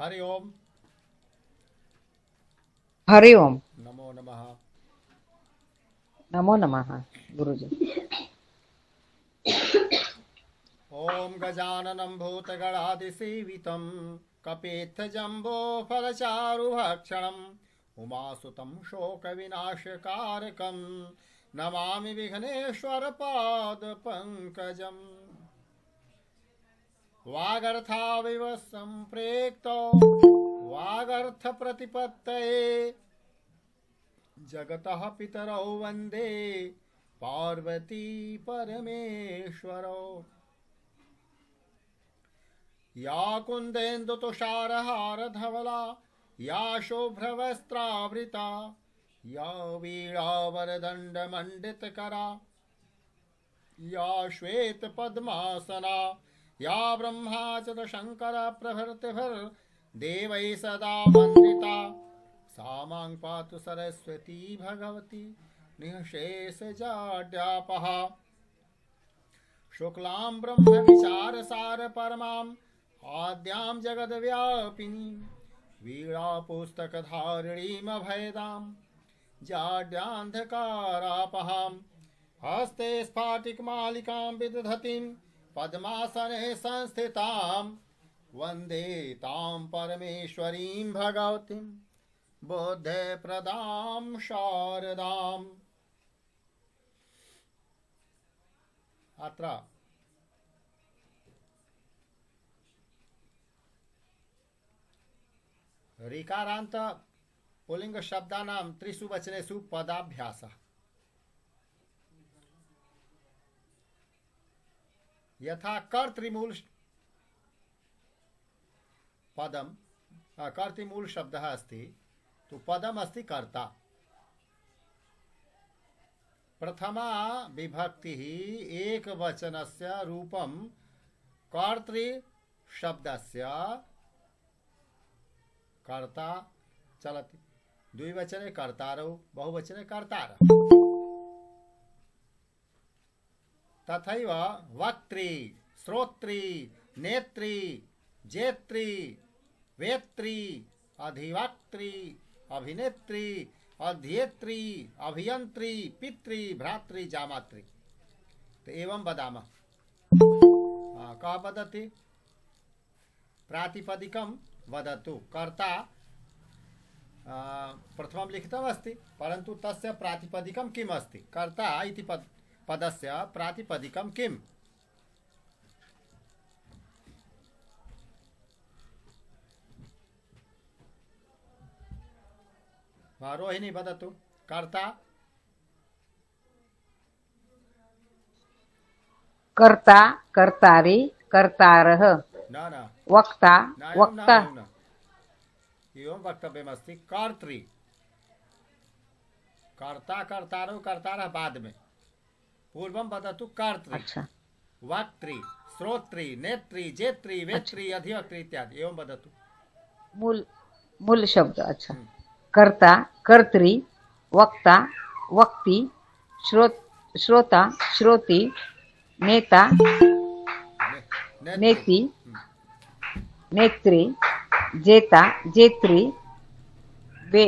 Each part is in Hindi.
हरि ओम। हरि ओम। नमो नमः। नमो नमः गुरुजी। ओम गजाननं भूतगणादिसेवितं कपेत्थजम्बो फलचारुभक्षणम् उमासुतं शोकविनाशकारकं नमामि विघ्नेश्वरपादपङ्कजम्। वागर्थाविव सम्प्रेक्तौ वागर्थप्रतिपत्तये जगतः पितरौ वन्दे पार्वती परमेश्वरौ। या कुन्देन्दुतुषारहारधवला या शुभ्रवस्त्रावृता या वीणावरदण्डमण्डितकरा या श्वेतपद्मासना या ब्रह्माच्युतशङ्करप्रभृतिभिर्देवैः सदा वन्दिता सा मां पातु सरस्वती भगवती निःशेषजाड्यापहा। शुक्लां ब्रह्मविचारसार परमां आद्यां जगद्व्यापिनीं वीणापुस्तकधारिणीमभयदां जाड्यान्धकारापहां। हस्ते स्फाटिकमालिकां विदधतीं पद्मासने संस्थितां वन्दे तां परमेश्वरीं भगवतीं बुद्धिप्रदां शारदाम्। अत्र ऋकारान्त पुल्लिंग शब्दानां त्रिषु वचनेषु पदाभ्यासः। यथा कर्तृमूल पदम कर्तृमूल शब्दः अस्ति तो पदम अस्ति कर्ता। प्रथमा विभक्ति एक वचनस्य रूपम कर्तृ शब्दस्य कर्ता चलति। द्विवचने कर्तारौ बहुवचने कर्तारः। तथैव वक्त्री श्रोत्री नेत्री जेत्री वेत्री अधिवक्त्री अभिनेत्री अध्येत्री अभियंत्री पितृ भ्रातृ जामात्री। तो एवं वदामः। कः वदति? प्रातिपदिकं वदतु। कर्ता प्रथमं लिखितमस्ति परन्तु तस्य प्रातिपदिकं किम् अस्ति? कर्ता इति पदस्य प्रातिपदिकं किम्? रोहिणी वदतु। कर्ता कर्ता कर्तारि कर्तारः न न वक्ता न वक्ता। एवं वक्तव्यमस्ति। कर्तृ कर्ता कर्तारौ कर्तारः बाद में। पूर्वं वदतु कर्तृ। अच्छा वक्त्री श्रोत्री नेत्री जेत्री अच्छा। वेत्री अधिवक्त्री इत्यादि एवं वदतु। मूल मूल शब्द। अच्छा। कर्ता कर्त्री वक्ता वक्ति श्रोता श्रोति नेता नेत्री नेति नेत्री जेता जेत्री वे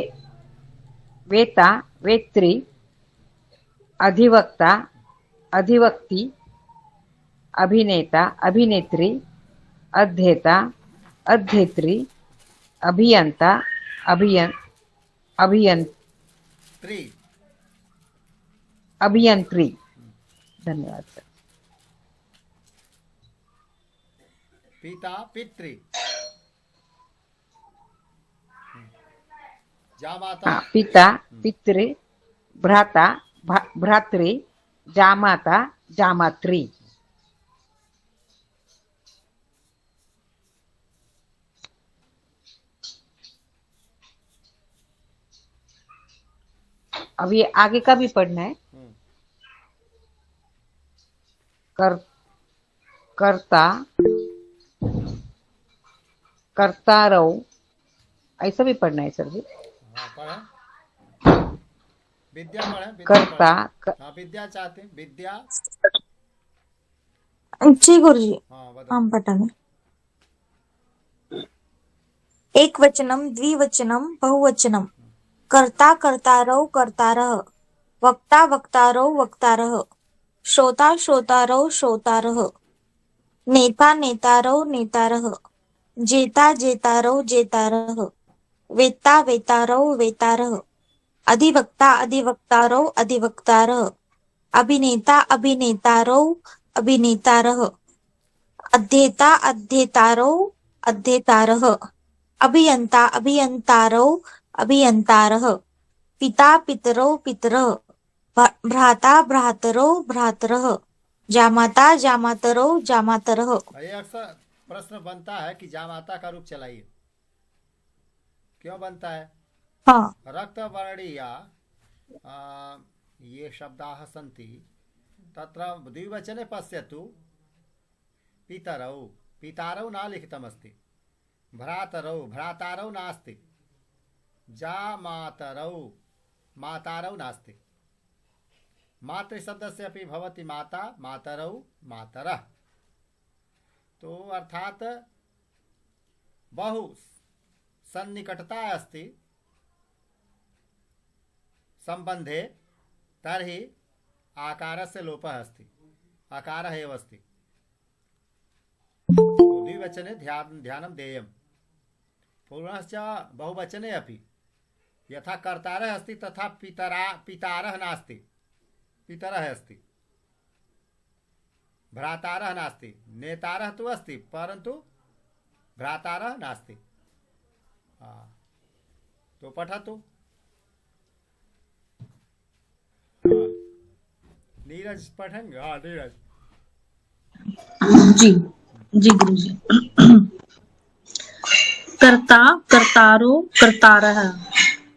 वेता वेत्री अधिवक्ता अधिवक्ति अभिनेता अभिनेत्री अध्येता अध्येत्री अभियंता अभियंत्री त्री अभियंत्री। धन्यवाद सर। पिता पितृ जामाता पिता पितृ भ्राता भ्रातृ जामाता जामात्री। अब ये आगे का भी पढ़ना है। कर कर्ता कर्तारौ ऐसा भी पढ़ना है सर जी। विद्या पढ़े कर्ता विद्या चाहते हैं विद्या। जी गुरुजी। हाँ हम पढ़ेंगे। एकवचनं द्विवचनं बहुवचनं कर्ता कर्तारौ कर्तारः वक्ता वक्तारौ वक्तारः श्रोता श्रोतारौ श्रोतारः नेता नेतारौ नेतारः जेता जेतारौ जेतारः वेत्ता वेतारौ वेतारः अधिवक्ता अधिवक्तारौ अधिवक्तारः अभिनेता अभिनेतारौ अभिनेतारः अध्येता अध्येतारौ अध्येतारः अभियन्ता अभियन्तारौ अभियन्तारः पिता पितरौ पितरः भ्राता भ्रातरौ भ्रातरः जामाता जामातरौ जामातरः। ये अक्सर प्रश्न बनता है कि जामाता का रूप चलाइए। क्यों बनता है? हाँ रक्तवर्णीया ये शब्दाः सन्ति तत्र द्विवचने पश्यतु पितरौ पितारौ न लिखितमस्ति, भ्रातरौ भ्रातारौ नास्ति, जामातरौ मातारौ नास्ति, मातृशब्दस्य अपि भवति माता मातरौ मातरः। तो अर्थात बहु सन्निकटता अस्ति संबंधे तर्हि आकारस्य लोपः अस्ति, आकारः एव अस्ति। द्विवचने ध्यानं देयम्। पुनश्च बहुवचने अपि यथा कर्तारः अस्ति तथा पितारः नास्ति, पितरः अस्ति, भ्रातारः नास्ति, नेतारः तु अस्ति परन्तु भ्रातारः नास्ति। तो पठतु। नीरज पठेंगे? हाँ नीरज जी जी गुरुजी। कर्ता कर्तारो कर्तारः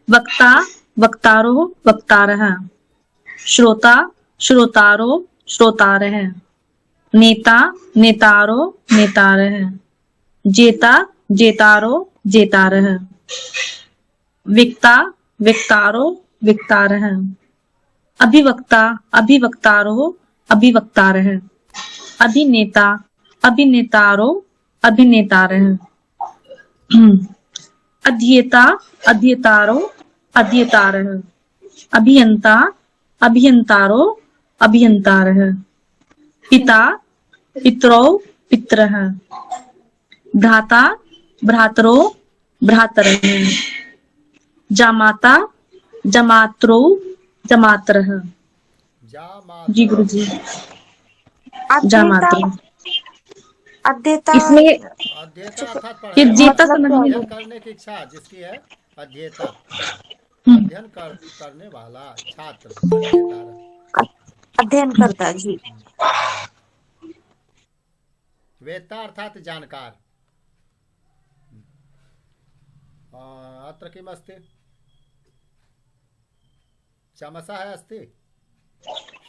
वक्ता वक्तारो वक्तारः श्रोता श्रोतारो श्रोतारः नेता नेतारो नेतारः जेता जेतारो जेतारः विक्ता विक्तारो विक्तारः अभिवक्ता अभिवक्तारो अभिवक्तारः अभिनेता अभिनेतारो अभिनेतारः अध्येता अध्येतारो अध्येतारः अभियन्ता अभियन्तारो अभियन्तारः पिता पितरौ पितरः भ्राता भ्रातरो भ्रातरः जामाता जमातरो जमातरः। जी गुरुजी। अध्येता जामातरः अध्येता इसमें अध्येता अर्थात ये जेता मतलब समझ क्या में अध्ययन करने की इच्छा जिसकी है अध्येता, हम्म, अध्ययन करने वाला छात्र अध्येता। अध्ययन करता जी। वेत्ता अर्थात जानकार। अत्र किम् अस्ति? चमसः अस्ति,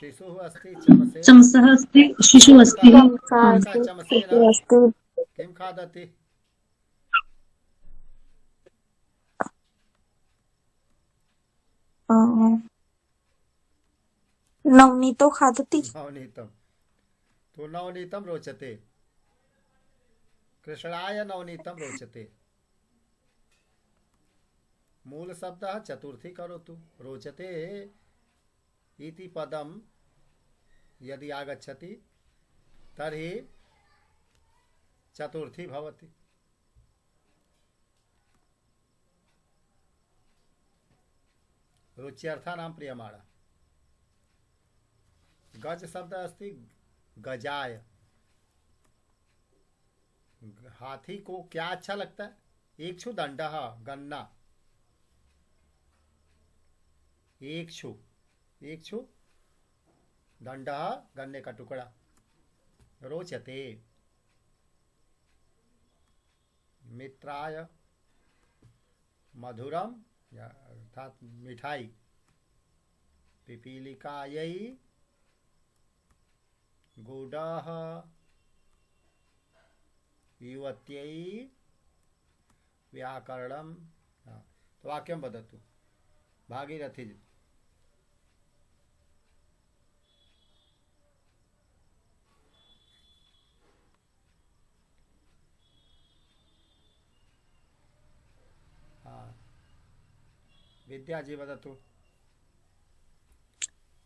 शिशुः अस्ति, चमसे चमसः अस्ति शिशुः अस्ति। चमसेन किं खादति? नवनीतो खादति। नवनीतम। तो नवनीतम रोचते, कृष्णाय नवनीतम रोचते। मूल शब्दः चतुर्थी करोतु। रोचते इति पदम यदि आगच्छति तर्हि चतुर्थी भवति। रुच्यर्थानां प्रियमाणा। गज शब्द अस्ति गजाय। हाथी को क्या अच्छा लगता है? इक्षुदंडः गन्ना। इक्षु इक्षु दंडः गन्ने का टुकड़ा। रोचते मित्राय मधुरम अर्थात मिठाई। पिपीलिकायै गुडः युवत्यै व्याकरणम। तो वाक्यं वदतु भागीरथी जी। विद्याजी वदतु।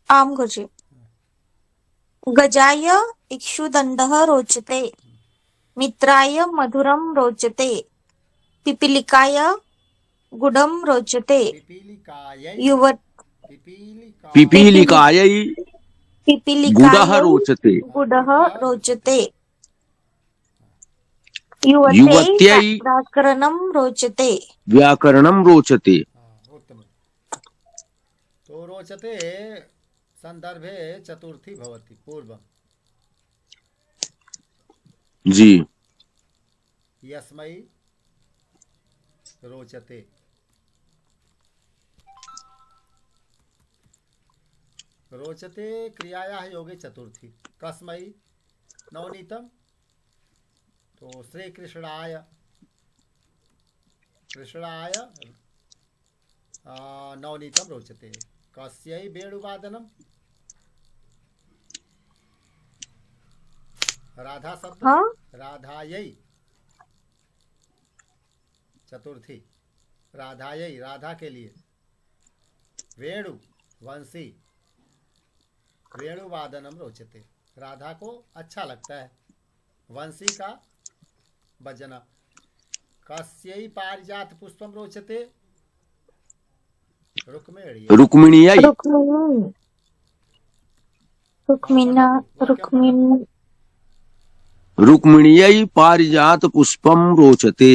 आं गुरुजी। गजाय इक्षुदण्डः रोचते, मित्राय मधुरं रोचते, पिपीलिकाय गुडं रोचते, पिपीलिकायै युवत् पिपीलिकायै गुडः पिपीलिकायै रोचते गुडः रोचते, युवत्यै युवत्यै व्याकरणं रोचते। व्याकरणं रोचते। उत्तमम्। तो रोचते संदर्भे चतुर्थी भवति पूर्वम्। जी यस्मै रोचते। रोचते क्रियायाः योगे चतुर्थी। कस्मै नवनीतम? तो श्री कृष्णाय नवनीतम रोचते। कस्यै वेणुवादनम? राधा शब्द। हाँ? राधायै चतुर्थी। राधायै राधा के लिए। वेणु वंशी। वेणुवादनम रोचते। राधा को अच्छा लगता है वंशी का बजना। कस्यै पारिजात पुष्पम रोचते? रुक्मिणी। रुक्मिण्यै रुक्मिणी रुक्मिणा रुक्मिणी रुक्मिण्यै पारिजात पुष्पं रोचते।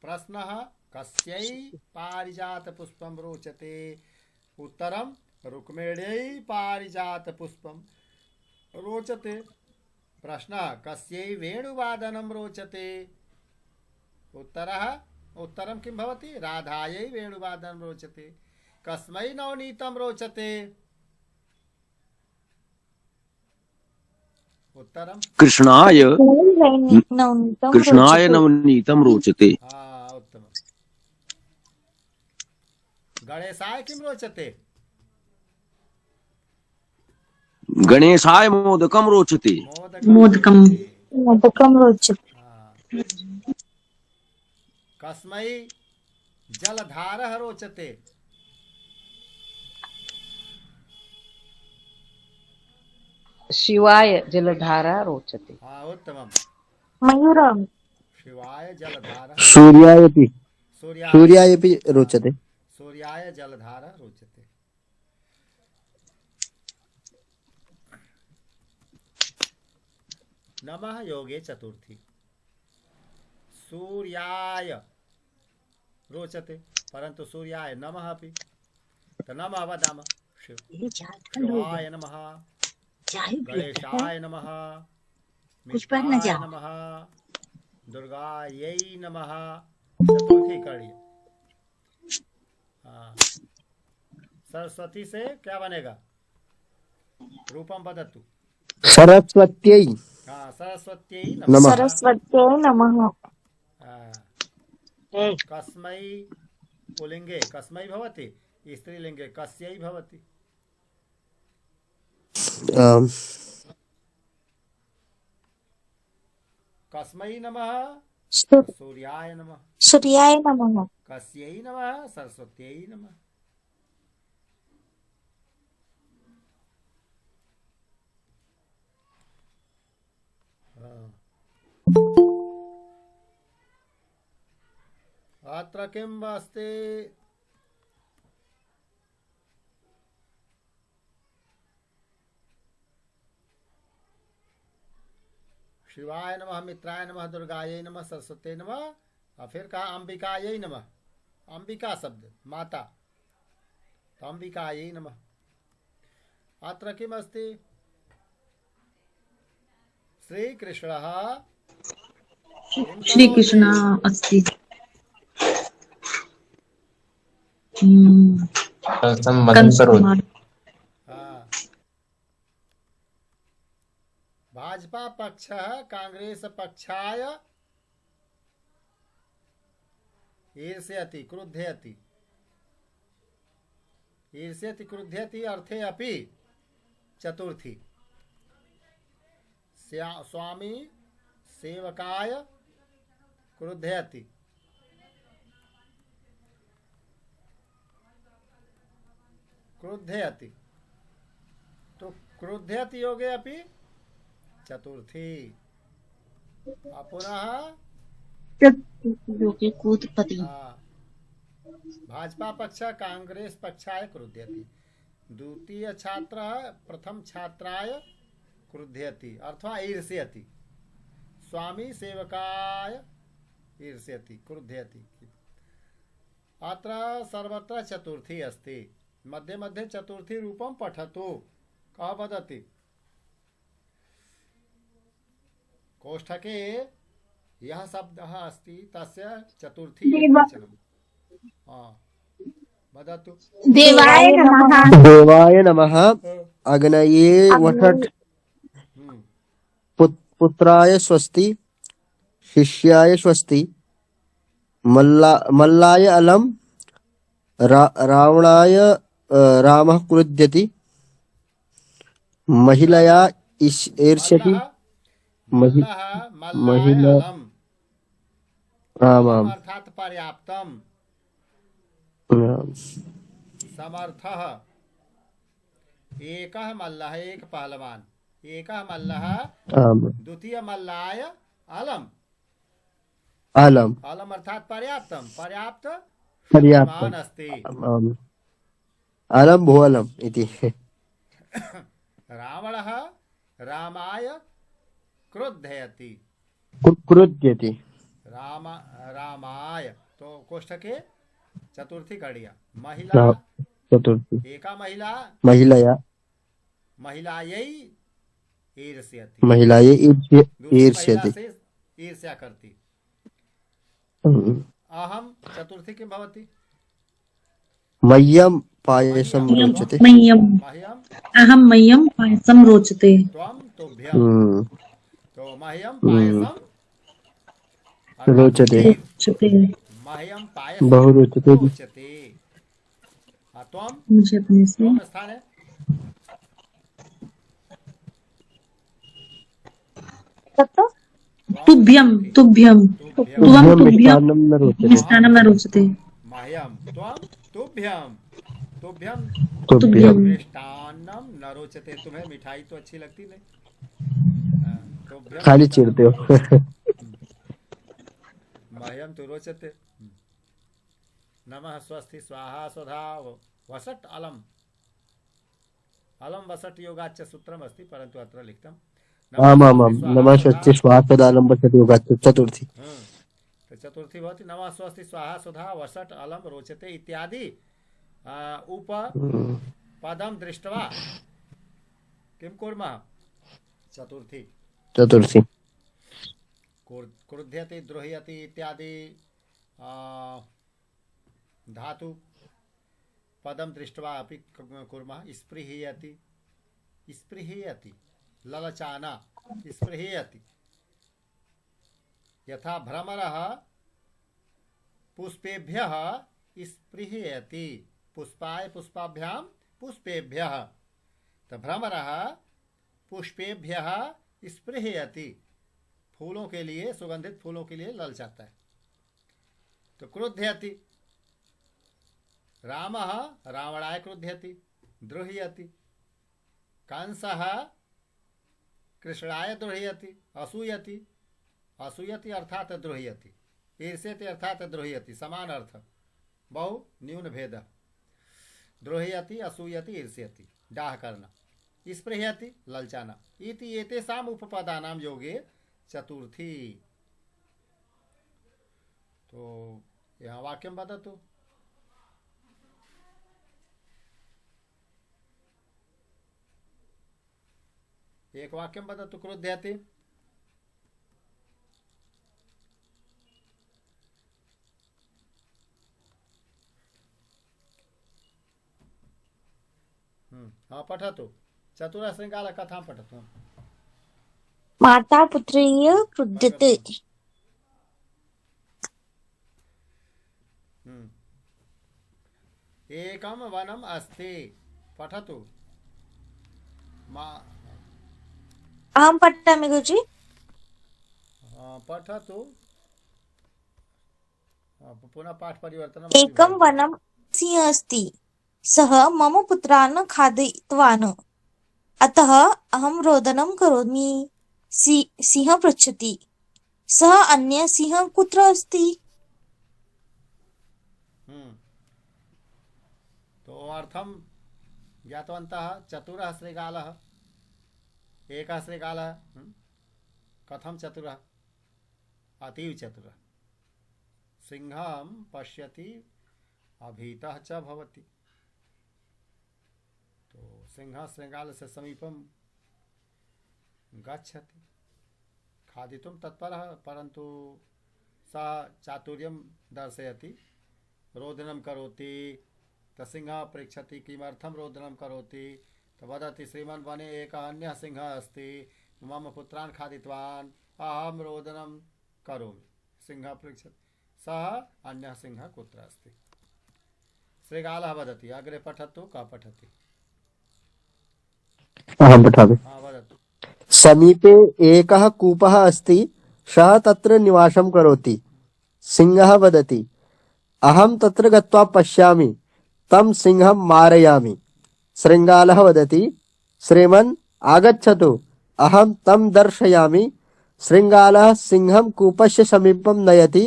प्रश्नः कस्यै पारिजात पुष्पम रोचते? उत्तरम रुक्मिण्यै पारिजात पुष्पम रोचते। प्रश्नः कस्यै वेणुवादनम रोचते? उत्तरं किं भवति? राधायै वेणुवादनम रोचते। कस्मै नवनीतम रोचते? उत्तरम कृष्णाय नवनीतं कृष्णाय रोचते। नवनीतं रोचते। उत्तमम्। गणेशाय किं रोचते? गणेशाय मोदकं रोचते। मोदकं मोदकं रोचते। कस्मै जलधारः रोचते? शिवाय जलधारा रोचते। उत्तमम्। मयूरं शिवाय जलधारा। सूर्यायपि सूर्याय रोचते। सूर्याय जलधारा रोचते। नमः योगे चतुर्थी। सूर्याय रोचते परंतु सूर्याय नमः अपि। तो नमः वदामः। शिवाय नमः, गणेशाय नमः, मित्राय नमः, दुर्गायै नमः। चतुर्थी करिए। सरस्वती से क्या बनेगा? रूपम वदतु। सरस्वत्यै सरस्वत्यै नमः। नमः। सरस्वत्यै नमः। कस्मै पुल्लिंगे कस्मै भवति, स्त्रीलिंगे कस्यै भवति। कस्मै नमः? सूर्याय नमः। सूर्याय नमः। कस्यै नमः? सरस्वत्यै नमः। अत्र किम् अस्ति? शिवाय नमः, मित्राय नमः, दुर्गायै नमः, सरस्वती नमः, और फिर कहा अंबिकायै नमः। अंबिका शब्द माता, तो अंबिकायै नमः। अत्र किम् अस्ति? श्रीकृष्णः श्रीकृष्ण अस्ति। भाजपा पक्षः कांग्रेस पक्षाय ईर्ष्यति क्रुध्यति। ईर्ष्यति क्रुध्यति अर्थे अपि चतुर्थी। स्वामी सेवकाय क्रुध्यति क्रुध्यति। तो क्रुध्यति योगे अपि चतुर्थी। पुनः योगे कूटपति। भाजपा पक्ष कांग्रेस पक्षाय क्रुध्यति। द्वितीय छात्र प्रथम छात्राय क्रुध्यति अथवा ईर्ष्यति। स्वामी सेवकाय ईर्ष्यति क्रुध्यति। अत्र सर्वत्र चतुर्थी अस्ति। मध्ये मध्ये चतुर्थी रूपं पठतु। कः वदति? कोष्ठके यः शब्दः अस्ति तस्य चतुर्थी एकवचनम्। वदतु। देवाय नमः। देवाय नमः। अग्नये वषट्। पुत्राय स्वस्ति। शिष्याय स्वस्ति। मल्लाय अलम्। रावणाय रामः क्रुध्यति। महिलया ईर्ष्यति। महिला आमाम् अर्थात पर्याप्तम। समर्थः एकः मल्लः एक पहलवान। एकः मल्लः द्वितीय मल्लाय अलम्। अलम् अलम् अर्थात पर्याप्तम। पर्याप्त पर्याप्तम् अस्ति। अलम् भो अलम् इति। रावणः रामाय क्रुध्यति। क्रुध्यति। रामाय तो कोष्ठके चतुर्थी कड़िया। महिला चतुर्थी। एका महिला महिलया महिलायै ईर्ष्यति। महिलायै ईर्ष्यति। ईर्ष्या करती। अहम चतुर्थी किं भवति? मह्यं पायसं रोचते। मह्यम् पायसं रोचते। त्वं तुभ्यं। तो मह्यं पायसं रोचते। मह्यं पायसं बहु रोचते। त्वं मुझे अपने से स्थान है। तुभ्यं तुभ्यं मिष्टान्नं न रोचते। मिष्टान्नं न रोचते। मह्यं त्वं तुभ्यं। तुभ्यं तुभ्यं मिष्टान्नम न रोचते। तुम्हें मिठाई तो अच्छी लगती नहीं। तुभ्यं खाली चिढ़ते हो। मह्यं तु रोचते। नमः स्वस्ति स्वाहा स्वधा वसट अलम्। अलम् वसट योगाच्च सूत्रम् अस्ति परन्तु अत्र लिखितम्। आमामां नमः स्वस्ति स्वाहा स्वधा अलम् वसट् योगाच्च चतुर्थी। तो चतुर्थी भवति नमः स्वस्ति स्वाहा स्वधा वसट अलम् रोचते इत्यादि उप पदं दृष्ट्वा किं कुर्मः? चतुर्थी। चतुर्थी। क्रुध्यति द्रोह्यति इत्यादि धातु पदं दृष्ट्वा अपि कुर्मः। स्पृहयति। स्पृहयति ललचाना। स्पृहयति। यथा भ्रमरः पुष्पेभ्यः स्पृहयति। पुष्पाय पुष्पाभ्यां पुष्पेभ्यः। तो भ्रमरः पुष्पेभ्यः स्पृहयति। फूलों के लिए, सुगंधित फूलों के लिए ललचाता है। तो क्रुध्यति। रामः रावणाय क्रुध्यति द्रोह्यति। कंसः कृष्णाय द्रोह्यति असूयति। असूयति अर्थात द्रोह्यति। ईर्ष्यति अर्थात द्रोह्यति। समान अर्थ, बहु न्यून भेद। द्रोह्यति असूयति ईर्ष्यति डाह करना। स्पृहयति ललचाना। इति एतेषाम् उपपदानां योगे चतुर्थी। तो यहाँ वाक्यं वदतु। एक वाक्यं वदतु। क्रुध्यति। हाँ पठतु। चतुरश्रृङ्गालकथां पठतु। माता पुत्रेय क्रुध्यते। एकं वनम् अस्ति। पठतु। अहं पठामि गुरुजी। पठतु। पुनः पाठ परिवर्तनम्। एकं वनं सिंहः अस्ति। सः मम पुत्रान् खादितवान्, अतः अहं रोदनं करोमि। सिंहः पृच्छति, सः अन्यः सिंहः कुत्र अस्ति? तो अर्थम ज्ञातवन्तः। चतुरः श्रृगालः, एकः श्रृगालः। कथं चतुरः? अतीव चतुरः। सिंहं पश्यति, अभीतः च भवति। तो सिंहः श्रृगालस्य समीपं गच्छति, खादितुं तत्परः, परन्तु सः चातुर्यं दर्शयति, रोदनं करोति। सिंहः पृच्छति किमर्थं रोदनं करोति? तो वदति श्रीमन् वने एकः अन्यः सिंहः अस्ति, मम पुत्रान् खादितवान्, अहं रोदनं करोमि। सिंहः पृच्छति, सः अन्यः सिंहः कुत्र अस्ति? श्रृगालः वदति, अग्रे पठतु। कः पठति? अहं पठामि। वदतु। समीपे एकः कूपः अस्ति, सः तत्र निवासं करोति। सिंहः वदति, अहं तत्र गत्वा पश्यामि, तं सिंहं मारयामि। शृगालः वदति, श्रीमन् आगच्छतु, अहं तं दर्शयामि। शृगालः सिंहं कूपस्य समीपं नयति,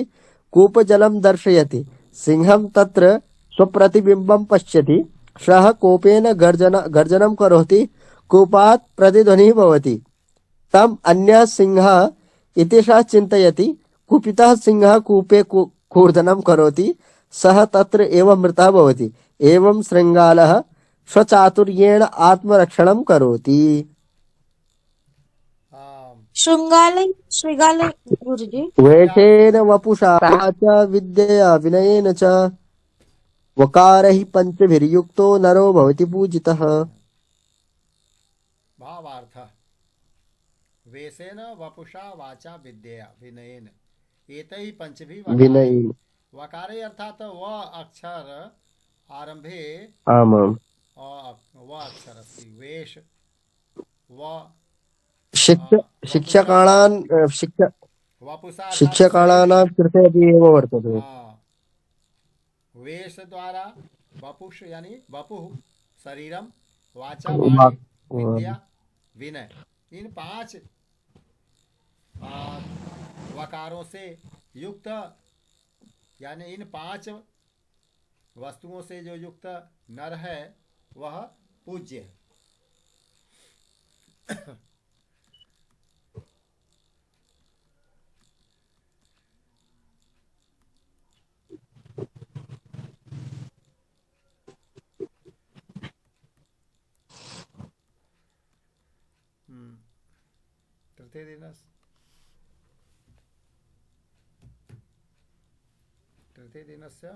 कूपजलं दर्शयति। सिंहं तत्र स्वप्रतिबिम्बं पश्यति, सः कोपेन गर्जनं करोति, कूपात् प्रतिध्वनिः भवति। तम् अन्यः सिंहः इति सः चिन्तयति, कुपितः सिंहः कूपे कूर्दनं करोति, सः तत्र एव मृतः भवति। एवं शृगालः स्वचातुर्येण आत्मरक्षणं करोति। शृगाल गुरुजी। वेषेण वपुषा च विद्यया विनयेन च वकारैः पञ्चभिर्युक्तो नरो भवति पूजितः। भावार्थ। वेशेन वपुषा वाचा विद्यया विनयेन एतैः पंचभिः विनयेन। वकारे अर्थात व अक्षर आरंभे आमां व अक्षर अस्ति। वेश व शिक्षकाणां कृते अपि एव वर्तते। वेश द्वारा वपुष यानी वपुः शरीरम, वाचा वाणी, विद्या विनय, इन 5 वकारों से युक्त यानी इन 5 वस्तुओं से जो युक्त नर है वह पूज्य है। तृतीय दिनस्य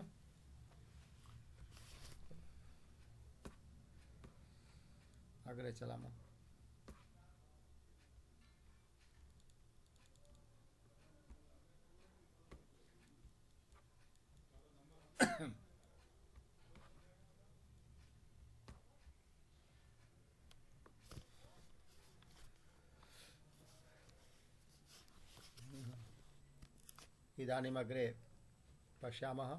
अग्रे चलामः। इदानीम् अग्रे पश्यामः।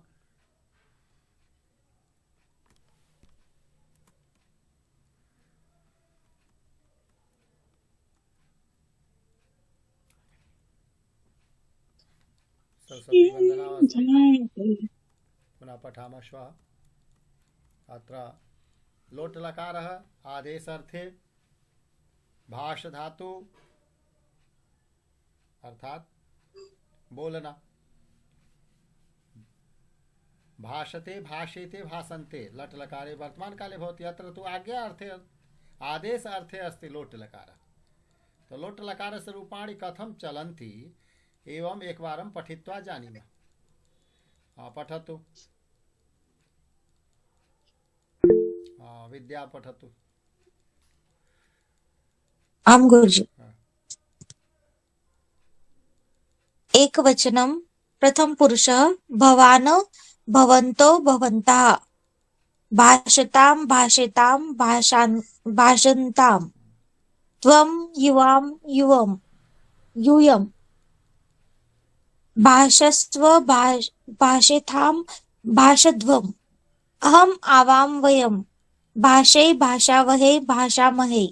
सरस्वती वंदना पुनः पठामः श्वः। अत्र लोट लकारः आदेशार्थे भाष धातु अर्थात बोलना। भाषते भाषेते भाषन्ते लट लकारे वर्तमान काले भवति। अत्र तु आज्ञा अर्थे आदेश अर्थे अस्ति लोट लकार। तो लोट लकारस्य रूपाणि कथं चलन्ति एवं एकवारं पठित्वा जानीमः। पठतु। विद्या पठतु। आम गुरुजी। एकवचनं प्रथम पुरुषः भवान् भवन्तो भवन्तः भाषतां भाषेतां भाषन्तां त्वं युवां युवं यूयं भाषस्व भाषेतां भाषध्वं अहम आवाम वयम भाषे भाषावहे भाषामहे।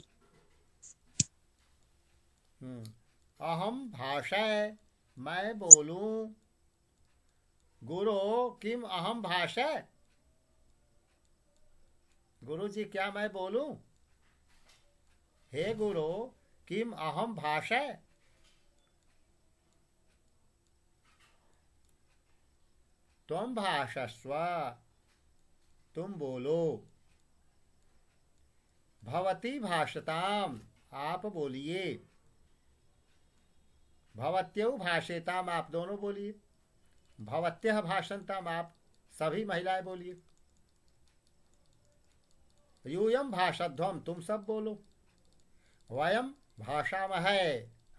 अहम भाषाय मैं बोलूं। गुरु किम अहम भाषाय। गुरु जी क्या मैं बोलूं। हे गुरु किम अहम भाषाय। त्वं भाषस्व तुम बोलो। भवती भाषताम आप बोलिए। भवत्यौ भाषेताम आप दोनों बोलिए। भवत्यः भाषन्ताम आप सभी महिलाएं बोलिए। यूयम भाषध्वम तुम सब बोलो। वयम भाषामहे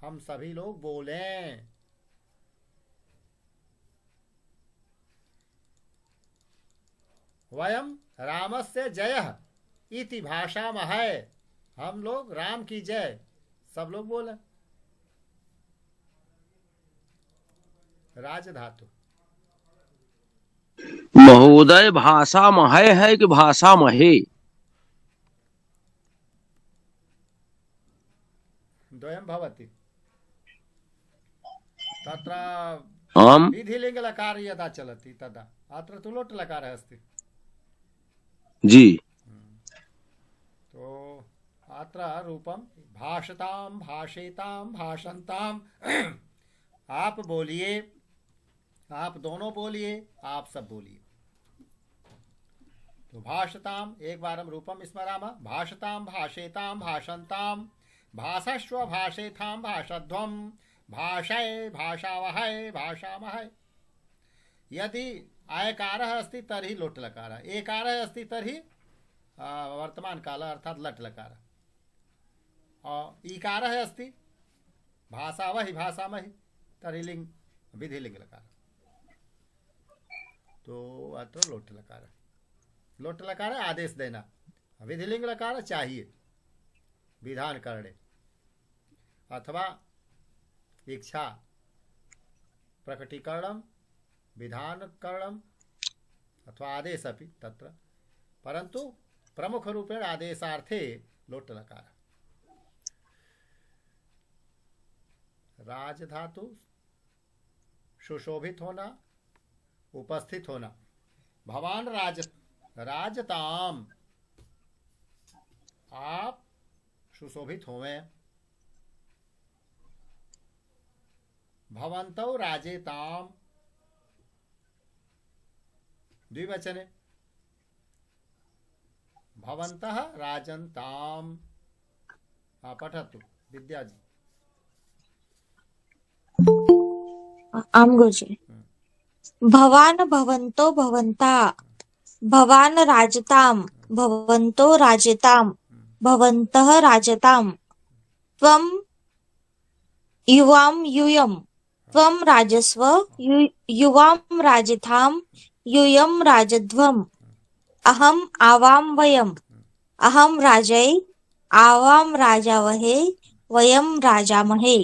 हम सभी लोग बोलें। वयम रामस्य जयः इति भाषामहे हम लोग राम की जय सब लोग बोले। राजधातु महोदय भाषा महे है कि भाषा महे। द्वयं भवति तत्र आम विधिलिंग लकार यदा चलति तदा अत्र तु लोट लकारः अस्ति। जी तो अत्र रूपम भाषताम भाषेताम भाषन्ताम आप बोलिए। आप दोनों बोलिए आप सब बोलिए। तो भाषताम एक बारम रूपम स्मरामः। भाषताम भाषेताम भाषन्ताम भाषस्व भाषेथाम भाषध्वम भाषये भाषावहै भाषामहै। यदि आयकारः अस्ति तर्हि लोट लकारः। एकारः अस्ति तर्हि वर्तमान कालः अर्थात लट लकारः। और ईकारः अस्ति भाषावहि भाषामहि तर्हि लिंग विधिलिंग लकारः। तो अत्र लोट लकारः। लोट लकारः आदेश देना। विधिलिंग लकारः चाहिए विधान करणे अथवा इच्छा प्रकटीकरणम विधान करणम अथवा आदेश अपि तत्र परंतु प्रमुख रूपेण आदेशार्थे लोट लकार। राजधातु सुशोभित होना उपस्थित होना। भवान राजताम आप सुशोभित होवें। भवन्तौ राजेताम द्विवचने। भवन्तः राजन्ताम। पठतु विद्या जी। आम गुरुजी। भवान भवन्तो भवन्ता भवान राजताम भवन्तो राजताम भवन्तः राजताम त्वं युवां यूयं त्वं राजस्व युवां राजथाम यूयं राजध्वम् अहम आवां वयम् अहम राजै आवां राजावहे वयं राजामहे।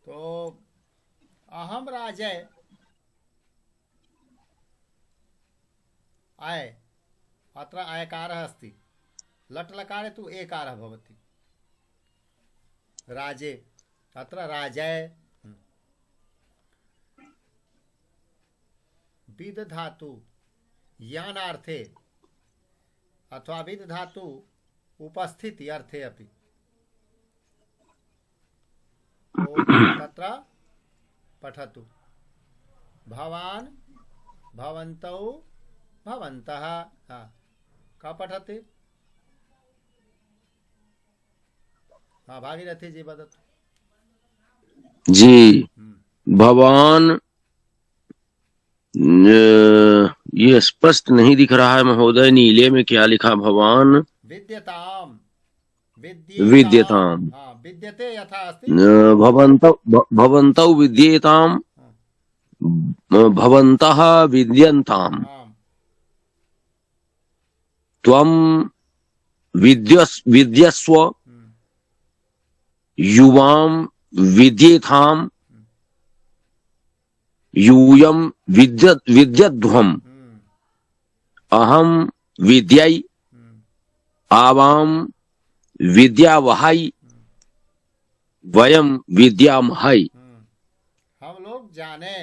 तो अहम राजय आय अत्र आयकारः अस्ति। लट लकारे तु एकारः भवति। राजे अत्र राजय। विद धातु यानार्थे अथवा विद धातु उपस्थिति अर्थे अपि। तत्र पठतु। भवान भवन्तौ भवन्तः। का पठति। भागीरथी जी वदतु। जी भवान ये स्पष्ट नहीं दिख रहा है महोदय। नीले में क्या लिखा। भवान विद्यताम विद्यताम विद्यते यथा अस्ति। भवन्तौ विद्येताम भवन्तः विद्यन्ताम त्वं विद्यस्व युवां विद्येताम यूयं विद्यध्वम् अहम विद्याई आवाम विद्यावहाई वयम विद्यामहै। हम लोग जाने,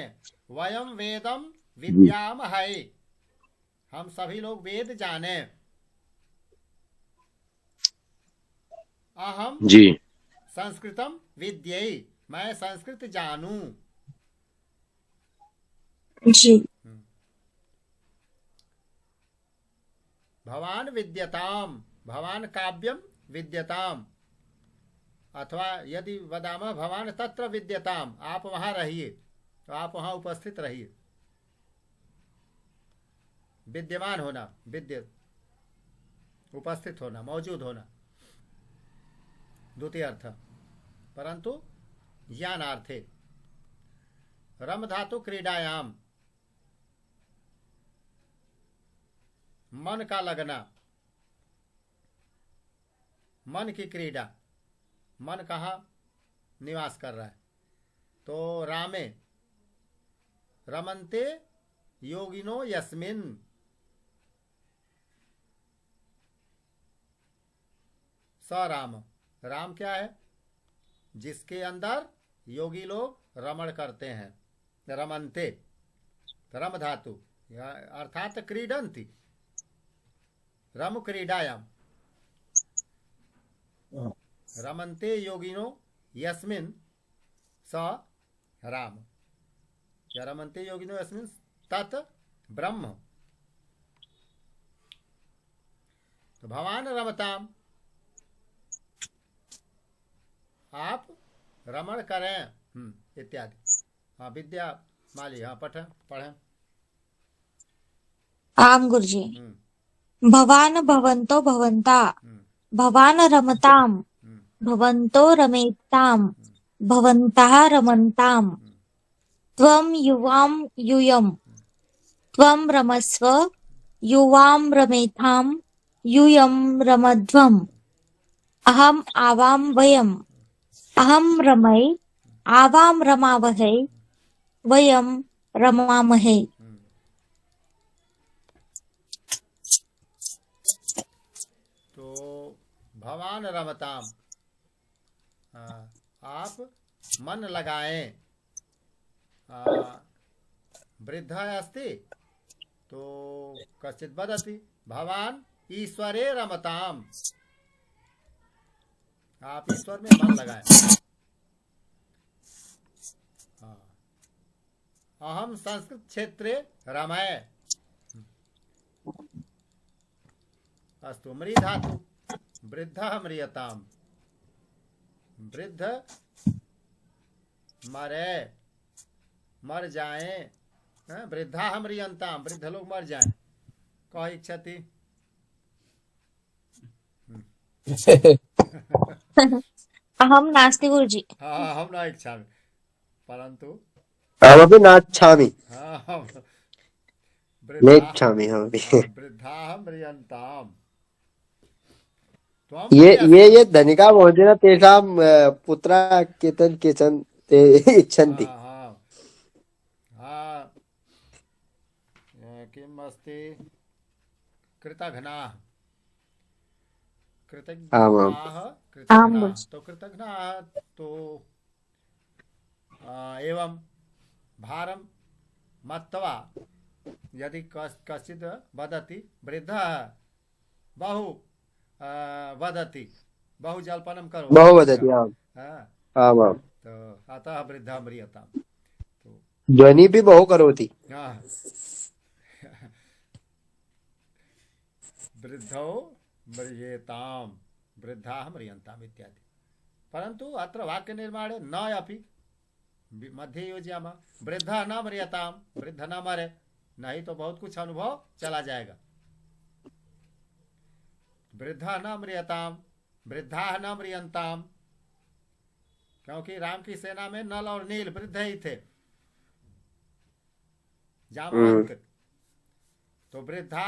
वयम वेदम विद्यामहै, हम सभी लोग वेद जाने। अहम जी संस्कृतम विद्यै, मैं संस्कृत जानूं। जी। भवान विद्यताम, भवान काव्यम विद्यताम, अथवा यदि वदामः भवान तत्र विद्यताम, आप वहां रहिए, तो आप वहां उपस्थित रहिए। विद्यमान होना, विद्य उपस्थित होना, मौजूद होना, द्वितीय अर्थ। परंतु ज्ञानार्थे रम धातु क्रीडायाम, मन का लगना, मन की क्रीड़ा, मन कहाँ निवास कर रहा है, तो रामे रमन्ते योगिनो यस्मिन, स राम, राम क्या है, जिसके अंदर योगी लोग रमण करते हैं, रमन्ते, रम धातु अर्थात क्रीडन्ति, रम क्रीडायाम, रमन्ते योगिनो यस्मिन स राम, या रमन्ते योगिनो यस्मिन तत् ब्रह्म। तो भवान रमताम, आप रमण करें, इत्यादि। हाँ विद्या माली, हाँ पढ़ें। आम गुरुजी। भवान भवन्तो भवन्ता, भवान रमताम, भवन्तो रमेताम, भवन्तः रमन्ताम, त्वं युवां यूयं, त्वं रमस्व, युवां रमेथाम, यूयं रमध्वम्, अहम् आवां वयम्, अहं रमै, आवां रमावहै, वयं रमामहे। तो भवान रमताम, आप मन लगाएं। वृद्धा अस्ति तो कश्चित् वदति भवान ईश्वरे रमताम, आप ईश्वर में मन लगाएं। अहम संस्कृत क्षेत्रे रमय, अस्तु म्री धातु वृद्ध म्रियताम, वृद्ध मरे, मर जाएं, वृद्धा म्रियंताम, वृद्ध लोग मर जाएं। कह इच्छति अहम नास्ति गुरुजी। हाँ हम न इच्छामि, परंतु अहमपि नाच्छामि, हाँ नेच्छामि अहमपि। वृद्धा म्रियंताम, ये धनिका भवन्ति न, तेषां पुत्राः केचन ते इच्छन्ति। किम् अस्ति, कृतघ्नाः, आमाम्। कृतघ्नाः, तो कृतघ्नाः तो एवं भारं मत्वा यदि कश्चित् वदति, वृद्धः बहु वदति, बहु जल्पनं करोति, बहु वदति, आमां, तो अतः वृद्धा म्रियताम्, ध्वनि भी बहु करोति। वृद्धौ म्रियेताम्, वृद्धाः म्रियन्ताम् इत्यादि। परंतु अत्र वाक्य निर्माणे न अपि मध्ये योजयामः, वृद्धा न म्रियताम्, वृद्ध न मरे, नहीं तो बहुत कुछ अनुभव चला जाएगा। वृद्धा न म्रियताम, वृद्धा न म्रियंताम, क्योंकि राम की सेना में नल और नील वृद्ध ही थे, जामवंत, तो वृद्धा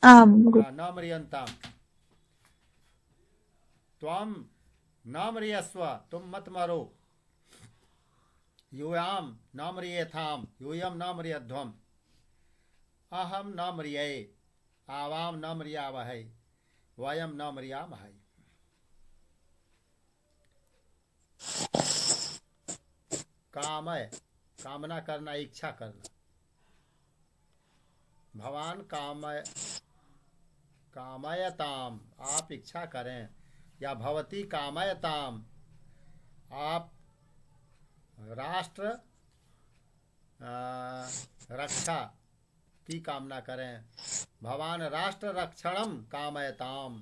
न म्रियंताम, त्वम न म्रियस्व, तुम मत मरो, यूयाम न म्रियेथाम, यूयम न म्रियध्वम, अहम न म्रिये, आवाम न म्रियावहै वयम न म्रियामहै। कामय, कामना करना, इच्छा करना। भवान कामय, कामयताम, आप इच्छा करें, या भवती कामयताम, आप राष्ट्र रक्षा की कामना करें। भवान राष्ट्र रक्षणम कामयताम,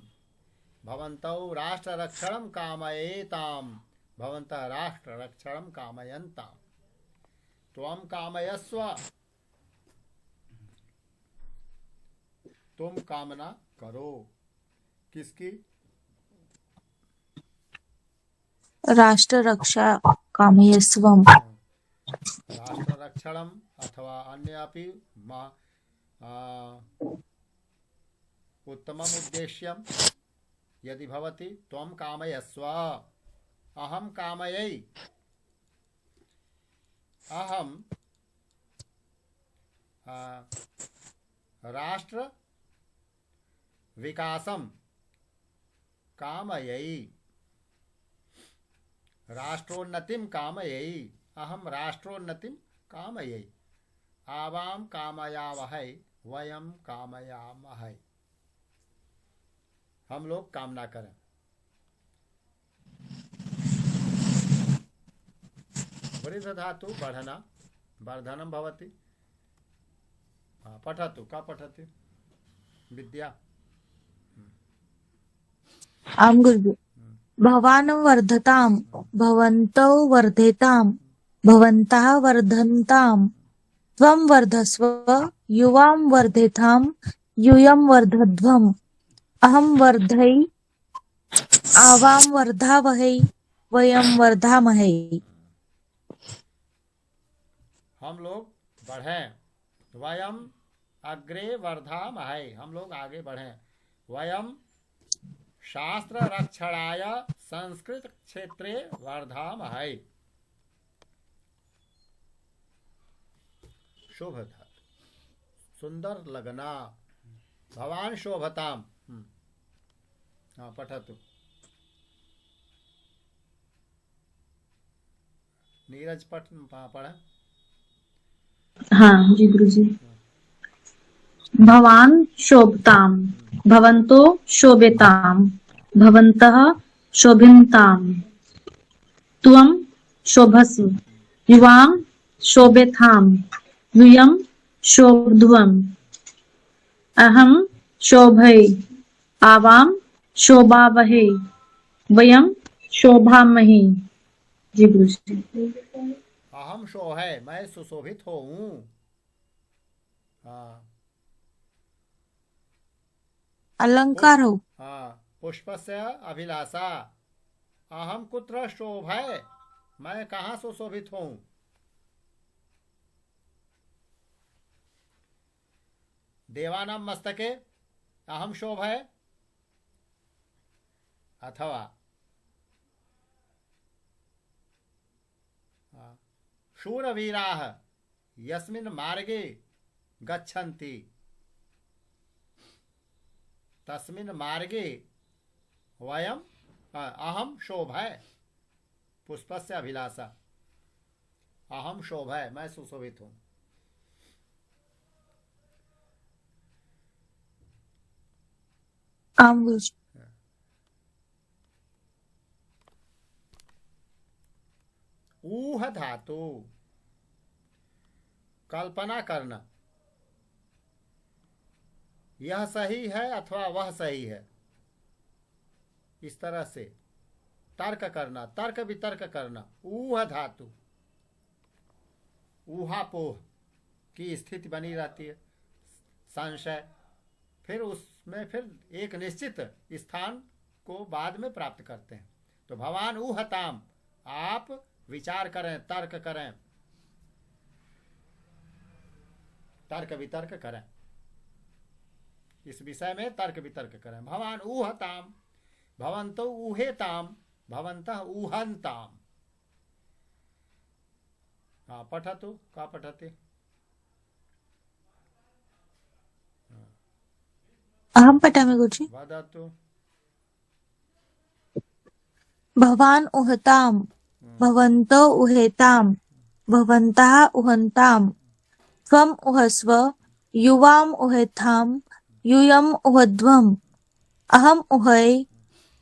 भवन्तौ राष्ट्र रक्षणम कामयेताम, भवन्तः राष्ट्र रक्षणम कामयन्ताम। त्वं कामयस्व, तुम कामना करो। किसकी? राष्ट्र रक्षा कामयस्वम। राष्ट्र रक्षणम अथवा अन्य अपि उत्तमम उद्देश्यम यदि भवति त्वं कामयस्व। अहम कामयै, अहम राष्ट्र विकासम कामयै, राष्ट्रोन्नतिम कामयै, अहम राष्ट्रोन्नतिम कामयै। आवाम कामयावहै वयम कामयामहै, हम लोग कामना करें। वृद्ध धातु बढ़ना, वर्धनम भवति। पठतु, का पठति विद्या? आम गुरुजी। भवान वर्धताम, भवन्तौ वर्धेताम, भवन्तः वर्धन्ताम, त्वं वर्धस्व, युवां वर्धेताम, यूयं वर्धध्वम्, अहं वर्धै, आवां वर्धावहै, वयं वर्धामहे। हम लोग बढ़ें, वयम अग्रे वर्धामहे, हम लोग आगे बढ़ें। वयम शास्त्र रक्षणाय संस्कृत क्षेत्रे वर्धामहे। शोभता, सुंदर लगना। भवान शोभताम। हाँ, पठतु। नीरज पढ़। हाँ जी गुरुजी। भवान शोभताम, भवन्तो शोभेताम, भवन्तः शोभिन्ताम, त्वं शोभस्व, युवां शोभेथाम, यूयं शोभध्वम्, अहं शोभै, आवां शोभावहै, वयं शोभामहे। जी गुरुजी। अहम शोभे, मैं सुशोभित हूँ। हाँ, अलंकार हो। हाँ, पुष्पस्य अभिलाषा। अहम कुत्र शोभे, मैं कहाँ सुशोभित हूँ। देवानां मस्तके अहम शोभे, अथवा शूरवीराः यस्मिन् मार्गे गच्छन्ति तस्मिन् मार्गे वयम अहम शोभे, पुष्पस्य अभिलाषा। अहम शोभे, मैं सुशोभित हूँ। आम गुरुजी। ऊह धातु, कल्पना करना, यह सही है अथवा वह सही है, इस तरह से तर्क करना, तर्क वितर्क करना। ऊह धातु, ऊहापोह की स्थिति बनी रहती है, संशय, फिर उसमें फिर एक निश्चित स्थान को बाद में प्राप्त करते हैं। तो भवान ऊहताम, आप विचार करें, तर्क करें, तर्क वितर्क करें, इस विषय में तर्क वितर्क करें। भवान ऊहताम, भवन्तौ ऊहेताम, भवन्तः ऊहन्ताम। हाँ, पठतु, का पठति? अहं पठामि गुरुजी। वदतु। भवान् उहताम्, भवन्तौ उहेताम्, भवन्तः उहन्ताम्, त्वम् उहस्व, युवाम् उहेथाम्, यूयम् उहध्वम्, अहम् उहै,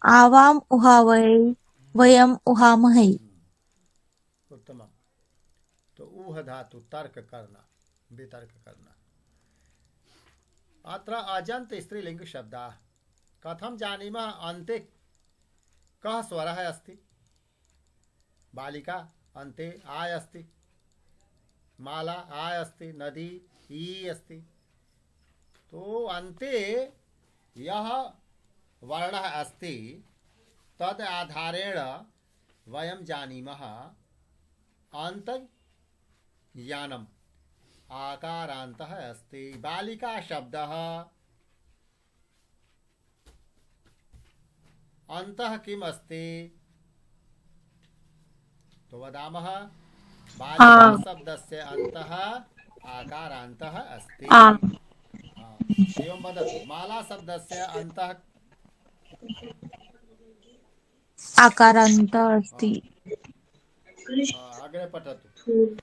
आवाम् उहावै, वयम् उहामहे। उत्तम। तो ऊह धातु तर्क करना, वितर्क करना। अत्र अजन्त स्त्रीलिंग शब्दाः कथं जानीमः अन्ते कः स्वरः अस्ति। बालिका अन्ते आय अस्ति, माला आय अस्ति, नदी ई अस्ति। तो अन्ते यः वर्णः अस्ति तद् आधारेण वयं जानीमः अन्तर्ज्ञानम् आकारान्तः अस्ति। बालिका शब्दः अन्तः किम् अस्ति तो वदामः बालिका शब्दस्य अन्तः आकारान्तः अस्ति। एवं वदतु माला शब्दस्य अन्तः आकारान्तः अस्ति। अग्रे पठतु।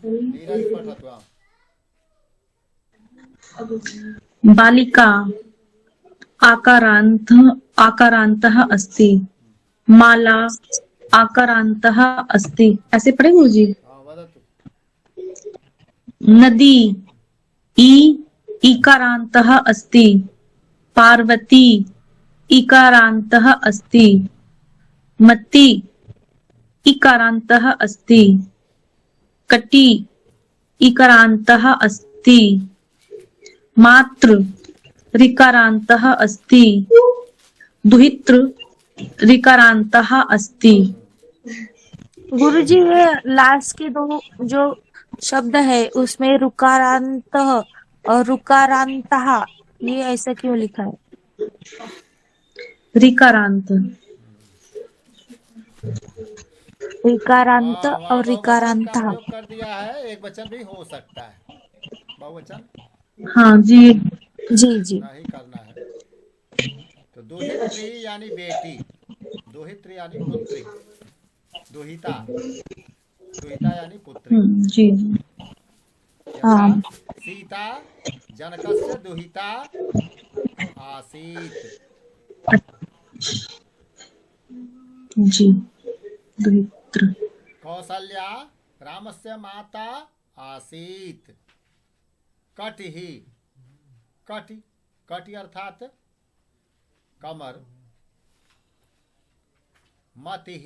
नीरज पठतु। बालिका आकारान्तः अस्ति, माला आकारान्तः अस्ति। ऐसे पढ़े गुरुजी। वदतु। नदी ईकारान्तः अस्ति, पार्वती इकारान्तः अस्ति, मति इकारान्तः अस्ति, कटी इकारान्तः अस्ति, मातृ ऋकारान्तः अस्ति, दुहितृ ऋकारान्तः अस्ति। गुरुजी ये लास्ट के दो जो शब्द है उसमें ऋकारान्तः और ऋकारान्तः ये ऐसा क्यों लिखा है? ऋकारांत ऋकारांत और ऋकारान्तः उपयोग कर दिया है। एक वचन भी हो सकता है, बहुवचन हाँ जी जी नहीं करना है। तो दुहित्री यानी बेटी, दुहित्री यानी पुत्री, दुहिता दुहिता यानी पुत्री। जी हाँ। सीता जनकस्य दुहिता आसीत्। जी दुहित्र। कौसल्या रामस्य माता आसीत्। कटिः कटि कटि अर्थात कमर। मतिः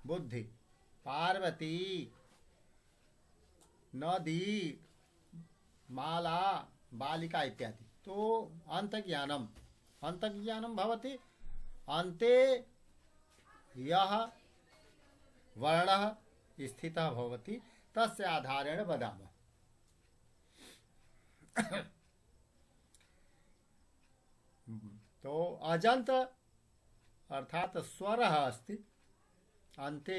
बुद्धि। पार्वती नदी माला बालिका इत्यादि। तो अंतज्ञानम भवति अन्ते यः वर्णः स्थितः भवति तस्य आधारेण वदामः। तो अजंत अर्थात स्वरः अस्ति अन्ते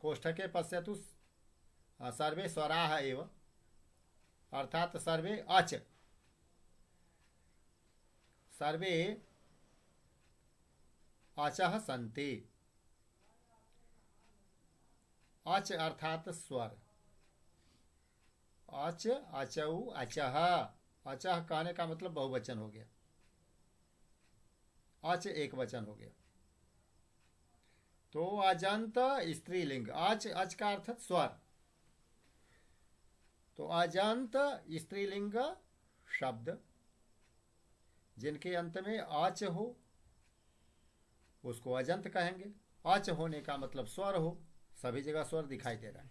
कोष्ठके पश्यतु सर्वे स्वराः एव अर्थात सर्वे अच सर्वे अचः सन्ति। अच अर्थात स्वर। अच अचौ अचः। अचः कहने का मतलब बहुवचन हो गया, अच एक वचन हो गया। तो अजंत स्त्रीलिंग। अच का अर्थ स्वर। तो अजंत स्त्रीलिंग शब्द जिनके अंत में अच हो उसको अजंत कहेंगे। अच होने का मतलब स्वर हो। सभी जगह स्वर दिखाई दे रहा है।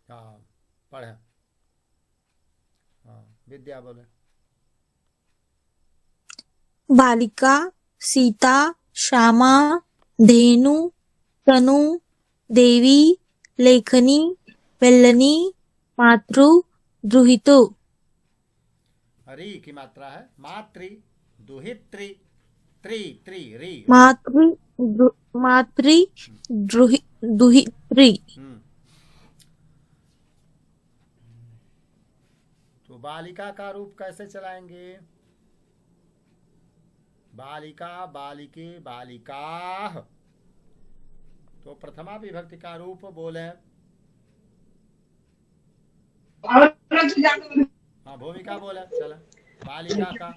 हाँ पढ़े। हाँ विद्या बोले। बालिका, सीता, श्यामा, धेनु, तनु, देवी, लेखनी, वेल्लनी, मातृ, दुहितु। री की मात्रा है मातृ, दुहित्री, त्रि त्रि री। मातृ दुहित्री। तो बालिका का रूप कैसे चलाएंगे? बालिका, बालिके, बालिकाः। तो प्रथमा विभक्ति का रूप बोले। हाँ, भूमिका बोले। चलो, बालिका का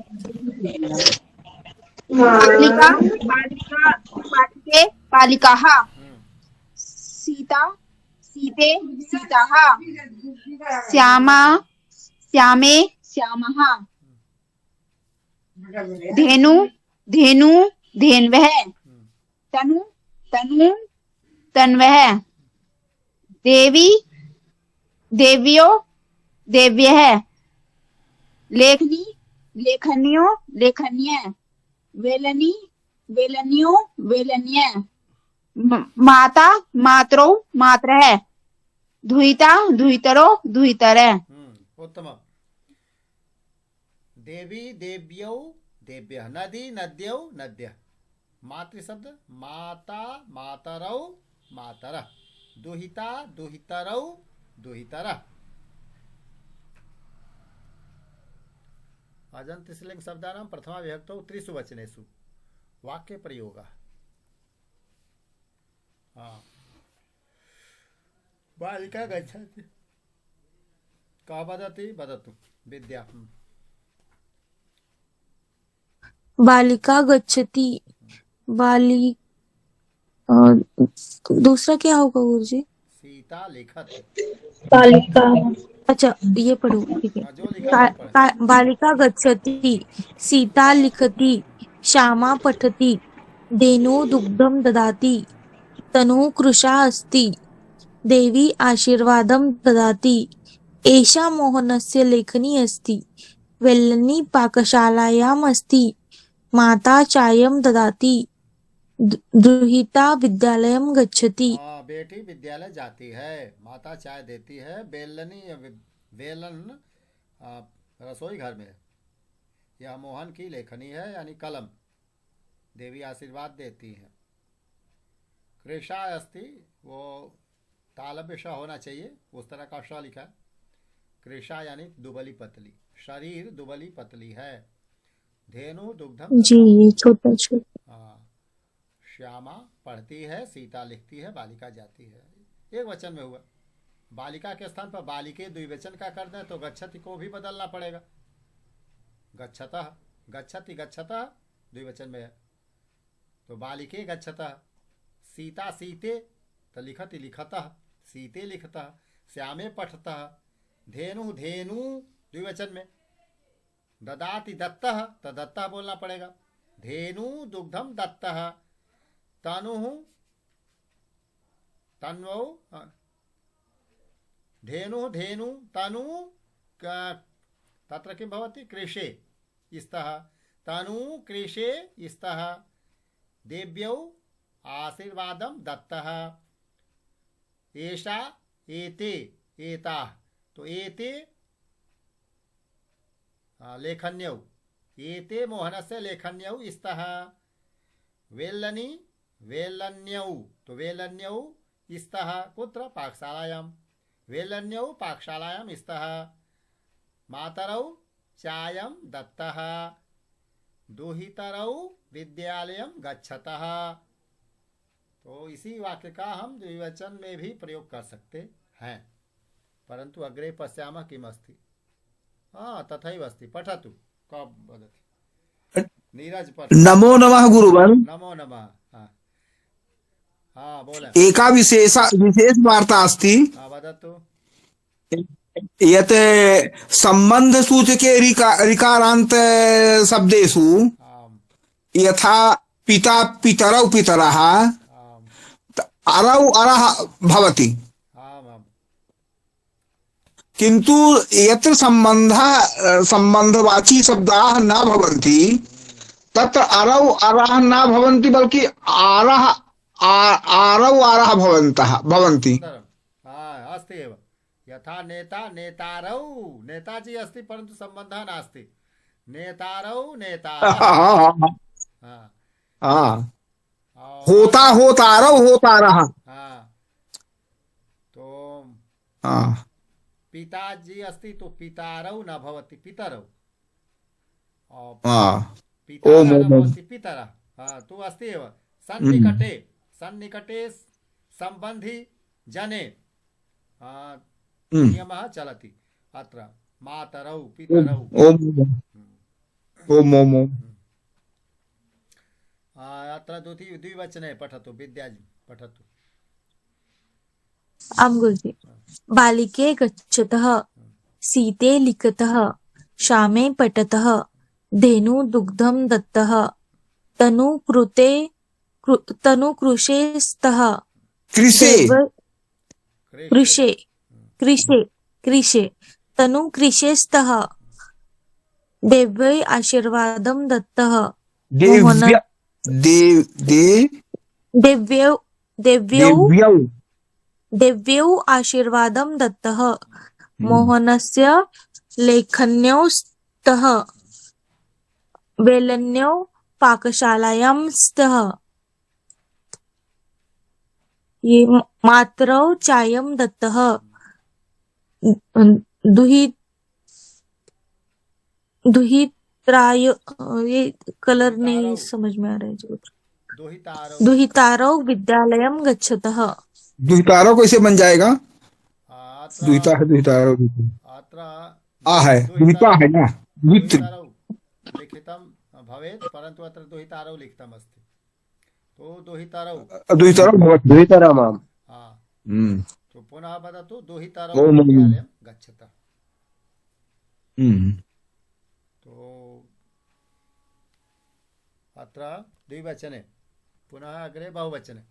बालिका बालिका बालिके बालिकाः सीता सीते सीताः श्यामा श्यामे श्यामः धेनु धेनु धेन्वः तनु तनु तन्वः देवी देव्यो देव्यः लेखनी लेखन्यो लेखन्य वेलनी वेलन्यो वेलन्य माता मातरौ मातरः धुइता धुइतरो धुइतरः। उत्तम। देवी देव्यौ देव्यः, नदी नद्यौ नद्यः। मातृ शब्द माता मातरौ मातरः, दुहिता दुहितरौ दुहितरः। अजंत स्त्रीलिंग शब्दानां प्रथमा विभक्तौ त्रिषु वचनेषु वाक्य प्रयोगः। हाँ, बालिका गच्छति का वदति वदतु विद्या। बालिका गच्छति। बाली दूसरा क्या होगा गुरुजी? सीता लिखत। बालिका अच्छा, ये पढ़ो, ठीक है। जो लिखा है पढ़। बालिका गच्छति, सीता लिखति, श्यामा पठति, धेनु दुग्धं ददाति, तनु कृशा अस्ति, देवी आशीर्वादं ददाति, एषा मोहनस्य लेखनी अस्ति, वेल्लनी पाकशालायाम् अस्ति, माता चायं ददाति, दुहिता विद्यालयं गच्छति। हाँ, बेटी विद्यालय जाती है, माता चाय देती है, बेलनी वेलन रसोई घर में। यह मोहन की लेखनी है यानी कलम, देवी आशीर्वाद देती है। कृषा अस्ति, वो तालव्य श होना चाहिए, उस तरह का श लिखा है। कृषा यानी दुबली पतली, शरीर दुबली पतली है। धेनु दुग्धम जी, ये छोटा छोटा। हाँ, श्यामा पढ़ती है, सीता लिखती है, बालिका जाती है। एक वचन में हुआ। बालिका के स्थान पर बालिके द्विवचन का कर दें तो गच्छति को भी बदलना पड़ेगा। गच्छतः, गच्छति गच्छतः द्विवचन में है तो बालिके गच्छतः। सीता सीते तो लिखति लिखतः, सीते लिखतः। श्यामे पठतः। धेनु धेनु द्विवचन में। ददाति दत्तः तो दत्तः बोलना पड़ेगा। धेनु दुग्धम दत्तः। तनु तन्वौ धेनु धेनु तनु तत्र किं भवति? कृषे स्तः। तनु कृषे स्तः। देव्यौ आशीर्वादं दत्तः। एषा एते एताः तो एते लेखन्यौ, एते मोहनस्य लेखन्यौ स्तः। वेल्लनी वेल्लन्यौ तो वेल्लन्यौ स्तः। कुत्र? पाकशालायां। वेल्लन्यौ पाकशालायां स्तः। मातरौ चायं दत्तः। दुहितरौ विद्यालयं गच्छतः। तो इसी वाक्य का हम द्विवचन में भी प्रयोग कर सकते हैं, परंतु अग्रे पश्यामः किम् अस्ति। हाँ, तथैव अस्ति। पठतु। कब वदति? नीरज पठ। नमो नमः गुरुवन। नमो नमः। हाँ हाँ, बोले। एका विशेष वार्ता अस्ति। हाँ, वदतु। यत् सम्बन्धसूचके ऋकारान्त शब्देषु आम् यथा पिता पितरौ पितरः आम् अरौ अरः भवति, आम् आम् किन्तु यत्र सम्बन्धवाची शब्दाः न भवन्ति तत्र अरौ अरः न भवन्ति, बल्कि आरौ अरः भवन्ति। हाँ, अस्ति एव। यथा नेता नेतारौ, नेताजी अस्ति परंतु संबंधः नास्ति। नेतारौ नेतारः। हाँ, होता होतारौ होतारः। हाँ, तो पिताजी अस्ति तो पितारौ न भवति पितरौ और हाँ पितारः ओम न ओम ओम भवति पितरः। हाँ तु अस्ति एव सन्निकटे सन्निकटे सम्बन्धि जने नियमः चलति अत्र मातरौ पितरौ। ओम ओम ओम ओम अत्र द्विवचने पठतु विद्याजी पठतु। आम गुरुजी। बालिके गच्छतः, सीते लिखतः, श्यामे पठतः, धेनु दुग्धं दत्तः, तनु कृषे स्तः, कृषे कृषे कृषे कृषे तनु कृषे स्तः, देव्यै आशीर्वादं दत्तः, मोहन देव्य देव्यौ देव्यौ देव्यौ देव्यौ आशीर्वादं दत्तः, मोहनस्य लेखन्यौ स्तः, वेलन्यौ पाकशालायां स्तः, ये मातरौ चायं दत्तः, दुहित्राय ये कलर नहीं समझ में आ रहा है जो दुहितारौ दुहितारौ विद्यालयं गच्छतः। दुहितारो कैसे बन जाएगा? दुहिता अत्र है दुहितारो अत्र आ है दुहिता है ना दुहित्र दुहितारौ लिखितं भवेत् परन्तु अत्र दुहितारौ लिखितम् अस्ति तो दुहितारौ। दुहितारो भवति द्वितरमाम् हाँ हम्म तो पुनः वदतु दुहितारौ ओम ओम विद्यालयं गच्छतः। हम्म तो अत्र द्विवचने पुनः अग्रे बहुवचने।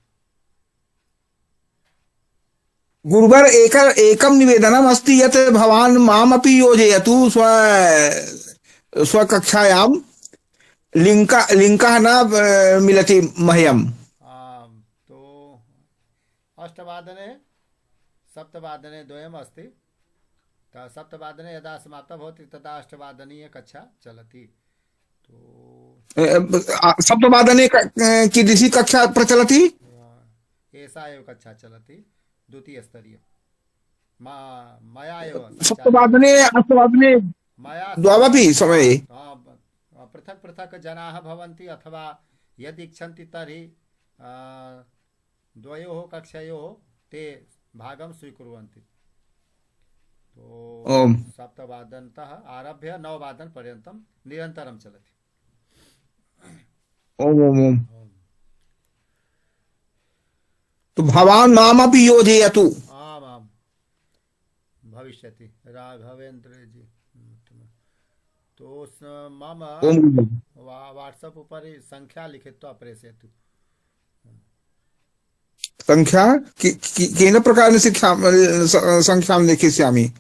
गुरुवर एकं निवेदनम् अस्ति यत् भवान् मामपि योजयतु स्वकक्षायां लिङ्कः न मिलति मह्यम्। तो अष्टवादने सप्तवादने द्वयम् अस्ति सप्तवादने यदा समाप्ता भवति तदा अष्टवादनीय कक्षा चलति। तो सप्तवादने कीदृशी कक्षा प्रचलति? एषा एव कक्षा चलति द्वितीय स्तरीय मया एव सप्तवादने अष्टवादने मया द्वावपि समये पृथक् पृथक् जनाः भवन्ति अथवा यदि इच्छन्ति तर्हि द्वयोः कक्षयोः ते भागं स्वीकुर्वन्ति। तो सप्तवादनतः आरभ्य 9 वादनपर्यन्तं निरन्तरं चलति। ओम ओम ओम तो भवान् मामपि योजयतु। आम् आम् भविष्यति राघवेन्द्र जी। तो मम वाट्सप् उपरि संख्या लिखित्वा प्रेषयतु। संख्या केन प्रकारेण संख्यां लिखिष्यामि?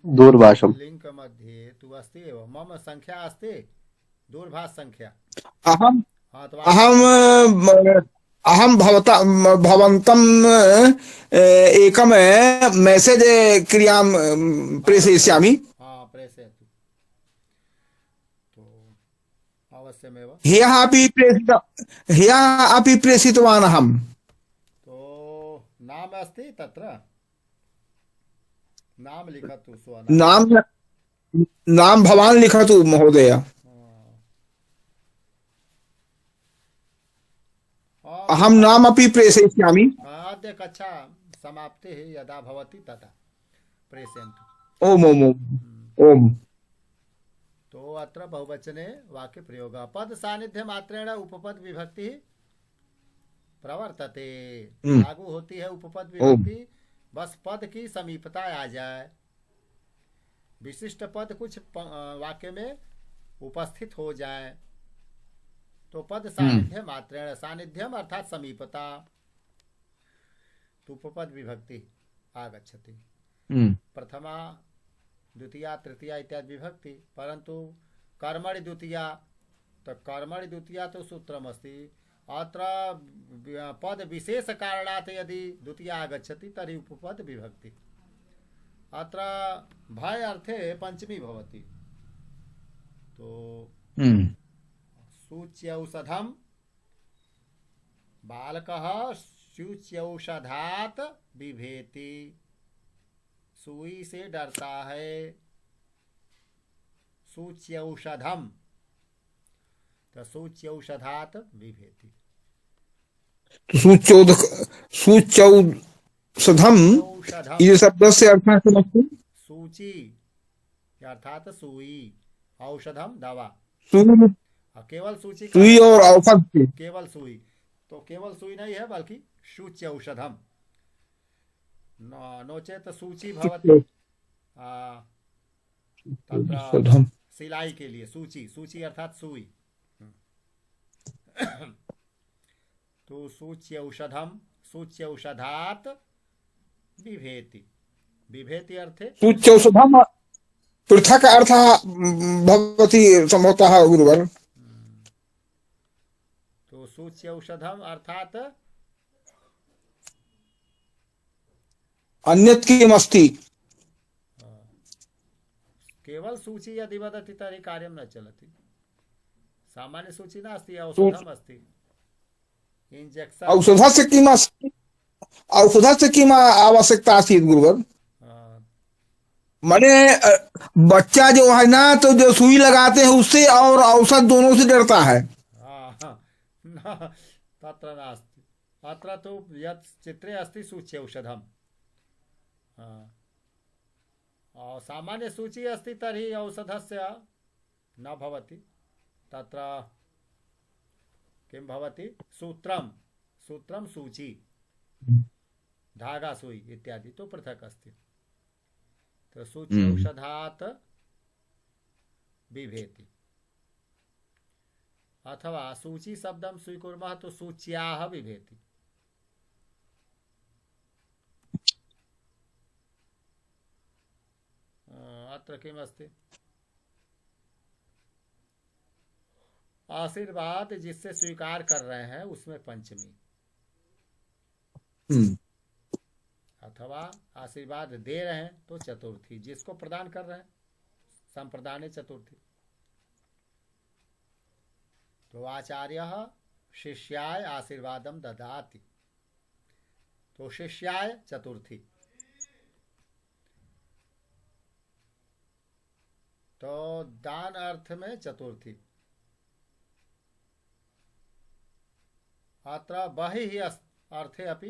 दूरभाषम् लिंक मध्ये तु अस्ति एव मम संख्या अस्ति दूरभाष संख्या। अहं भवन्तम् एकं मेसेज क्रियां प्रेषयिष्यामि। प्रेषयतु तो अवश्यमेव। ह्यः अपि प्रेषितवान् अहम्। तो नाम अस्ति तत्र नाम लिखतु स्वनाम। नाम भवान् लिखतु महोदय। अहं नामपि प्रेषयिष्यामि। अद्य कक्षा समाप्तिः यदा भवति तदा प्रेषयन्तु। ओम ओम ओम। तो अत्र बहुवचने वाक्य प्रयोग पद सानिध्य मात्रेण उपपद विभक्ति प्रवर्तते। लागू होती है उपपद विभक्ति बस पद की समीपता आ जाए विशिष्ट पद कुछ वाक्य में उपस्थित हो जाए तो पद सानिध्य मात्रेण सानिध्यम अर्थात समीपता तो उपपद विभक्ति आगच्छति। प्रथमा द्वितीया तृतीया इत्यादि विभक्ति परंतु कर्मणि द्वितीया तो सूत्रमस्ति अत्र पद विशेष कारणात् यदि द्वितीया आगच्छति तर्हि उपपद विभक्ति। अत्र भय अर्थे पंचमी भवति तो सूच्यौषधम बालकः सूच्यौषधात् बिभेति, सुई से डरता है। सूच्यौषधम, तो सूच्यौषधात बिभेति। सूच्यौषधम औषधम, ये शब्द से अर्थ है समझते हैं? सूची अर्थात सुई, औषधम दवा। सुई केवल सूची सुई और औषध के केवल सुई, तो केवल सुई नहीं है बल्कि सूच्य औषधम नोचेत सूची भवति। तत्र औषधम सिलाई के लिए सूची, सूची अर्थात सुई। तो सूच्य औषधम, सूच्य औषधात बिभेति, बिभेति अर्थे सूच्यौषधम पृथक अर्थ भवति संभवतः गुरुवर। तो सूच्य औषधम अर्थात अन्यत् किमस्ति। केवल सूची यदि वदति तर्हि कार्यं न चलति। सामान्य सूची नास्ति, औषधम् अस्ति। इंजेक्शन औषधस्य किम् अस्ति, औषधस्य किम् आवश्यकता आसीत् गुरुवर। माने बच्चा जो है ना, तो जो सुई लगाते हैं उससे और औषध दोनों से डरता है। तत्र नास्ति, अत्र तु यत् चित्रे अस्ति सूच्य औषधम्। सामान्य सूची अस्ति तर्हि औषधस्य न भवति। तत्र किं भवति, सूत्रम, सूत्रम सूची, धागा सुई इत्यादि तो पृथक अस्ति। तो सूची औषधात बिभेति, अथवा सूची शब्दं स्वीकुर्मः तो सूच्याः बिभेति। अत्र किमस्ति, आशीर्वाद जिससे स्वीकार कर रहे हैं उसमें पंचमी, अथवा आशीर्वाद दे रहे हैं तो चतुर्थी, जिसको प्रदान कर रहे हैं संप्रदाने चतुर्थी। तो आचार्य शिष्याय आशीर्वादम ददाति, तो शिष्याय चतुर्थी। तो दान अर्थ में चतुर्थी। अत्र बहिः अर्थे अपि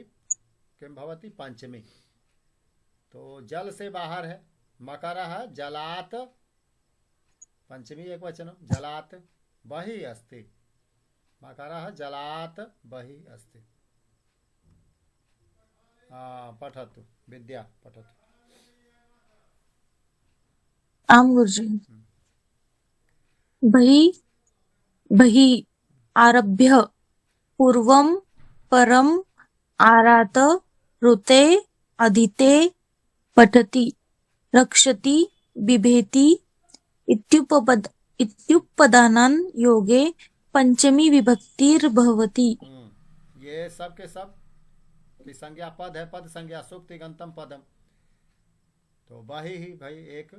किं भवति, पंचमी। तो जल से बाहर है, मकरः जलात, पंचमी एक वचनम, जलात बहिः अस्ति, मकरः जलात बहिः अस्ति। पठतु विद्या, पठतु। आम गुरुजी। बहि आरभ्य पूर्वं परम आरात ऋते अधीते पठति रक्षति बिभेति इत्युपदानान् योगे पंचमी विभक्तिर्भवति। ये सब के सब की संज्ञा पद है, पद संज्ञा सुक्ति गंतम पदम। तो बहि ही भाई एक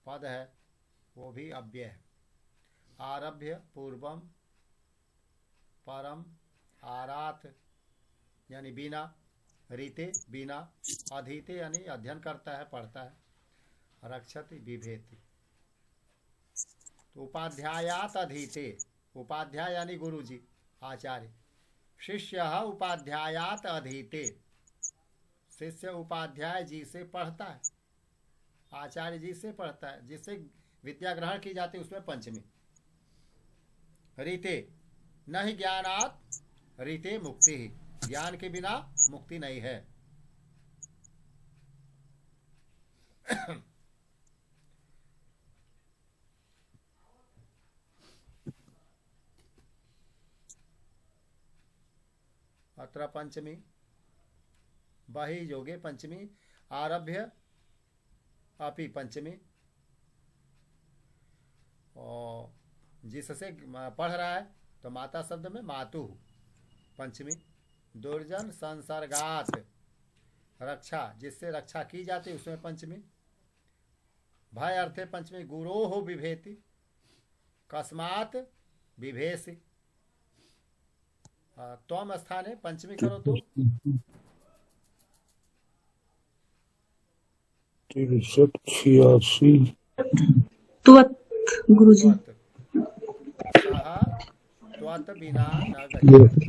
पद है, वो भी अव्यय है। आरभ्य पूर्वम परम आरात यानी बिना, रीते बिना, अधीते यानी अध्ययन करता है, पढ़ता है, रक्षति बिभेति। तो उपाध्यायात अधीते, उपाध्याय यानी गुरुजी आचार्य, शिष्य उपाध्यायात अधीते, शिष्य उपाध्याय जी से पढ़ता है, आचार्य जी से पढ़ता है, जिससे विद्या ग्रहण की जाती है, उसमें पंचमी। रीते नहीं ज्ञानात रीते मुक्ति ही, ज्ञान के बिना मुक्ति नहीं है। अत्र पंचमी, बहि योगे पंचमी, आरभ्य अपि पंचमी, और जिससे पढ़ रहा है तो माता शब्द में मातु पंचमी। दुर्जन संसर्गात रक्षा, जिससे रक्षा की जाती है उसमें पंचमी। भय अर्थे पंचमी, गुरोः बिभेति, कस्मात् बिभेसि, त्वम स्थाने पंचमी करो तो 63 त्वत् गुरुजी सः त्वत् बिना न गच्छति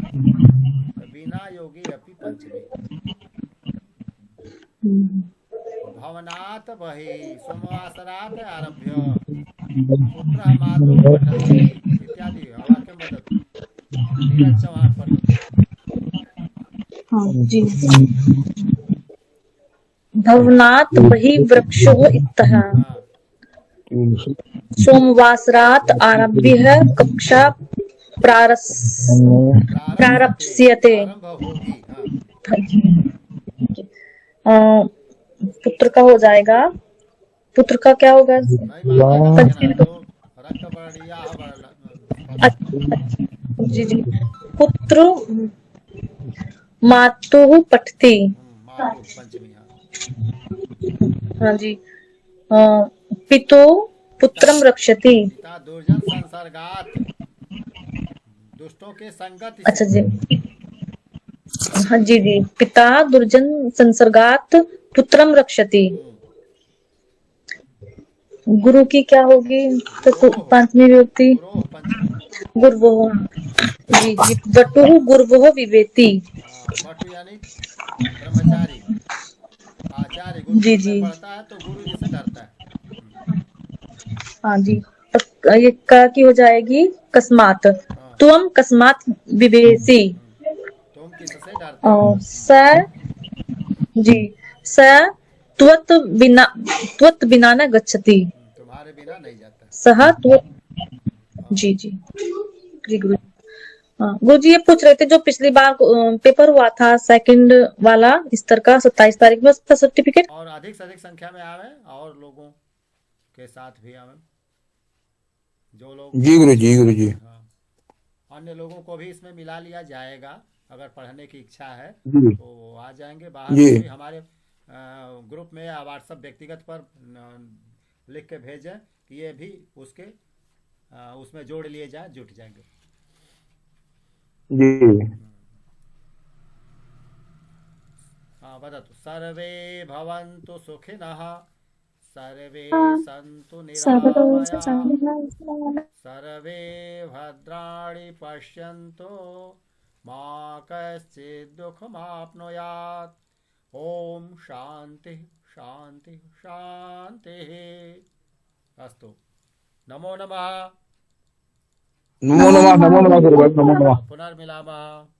बिना योगी अपि पंचमी भवनात् बहिः सोमवासरात् आरभ्य पुत्रः मातुः पठति इत्यादि वाक्यं वदतु नीरज चौहान पठतु हाँ जी भवनात् बहिः वृक्षो इत्तः सोमवासरात् आरभ्य कक्षा प्रारप्स्यते आरंभ होगी पुत्र का हो जाएगा पुत्र का क्या होगा पंचमी तो रक्तवर्णीयाः वर्ण जी जी पुत्र मातुः पठति मातुः पंचमी हाँ जी पितु पुत्रम रक्षति पिता दुर्जन संसर्गात दुष्टों के संगत अच्छा जी हाँ जी जी पिता दुर्जन संसर्गात पुत्रम रक्षति गुरु की क्या होगी तो पांचवी विभक्ति गुरोः पंचमी गुरुवोः जी जी वटुः गुरुवोः विवेति भट्ट यानी ब्रह्मचारी आचार्य गुरु जी, में जी। पढ़ता है तो गुरु जी से डरता है हाँ जी ये का की हो जाएगी कस्मात त्वम कस्मात विवेसी तुम किससे डरते हो और स जी स त्वत् बिना न गच्छति तुम्हारे बिना नहीं जाता सह त्वत् जी जी जी गुरु गुरु जी ये पूछ रहे थे जो पिछली बार पेपर हुआ था सेकंड वाला स्तर का 27 तारीख में उसका सर्टिफिकेट और अधिक से अधिक संख्या में आवे और लोगों के साथ भी आवे जो लोग जी गुरु जी गुरु जी हाँ, अन्य लोगों को भी इसमें मिला लिया जाएगा अगर पढ़ने की इच्छा है जी तो वो आ जाएंगे बाहर जी। से भी हमारे ग्रुप में या व्हाट्सएप व्यक्तिगत पर लिख के भेजें कि ये भी उसके उसमें जोड़ लिए जाए जुट जाएंगे जी हाँ बता तो सर्वे भवन्तु सुखिनः सर्वे सन्तु निरामयाः सर्वे भद्राणि पश्यन्तु मा कश्चित् दुःखमाप्नुयात् ॐ शान्ति शान्ति शान्तिः अस्तु नमो नमः नमो नमः गुरुवर नमो नमः पुनर्मिलामः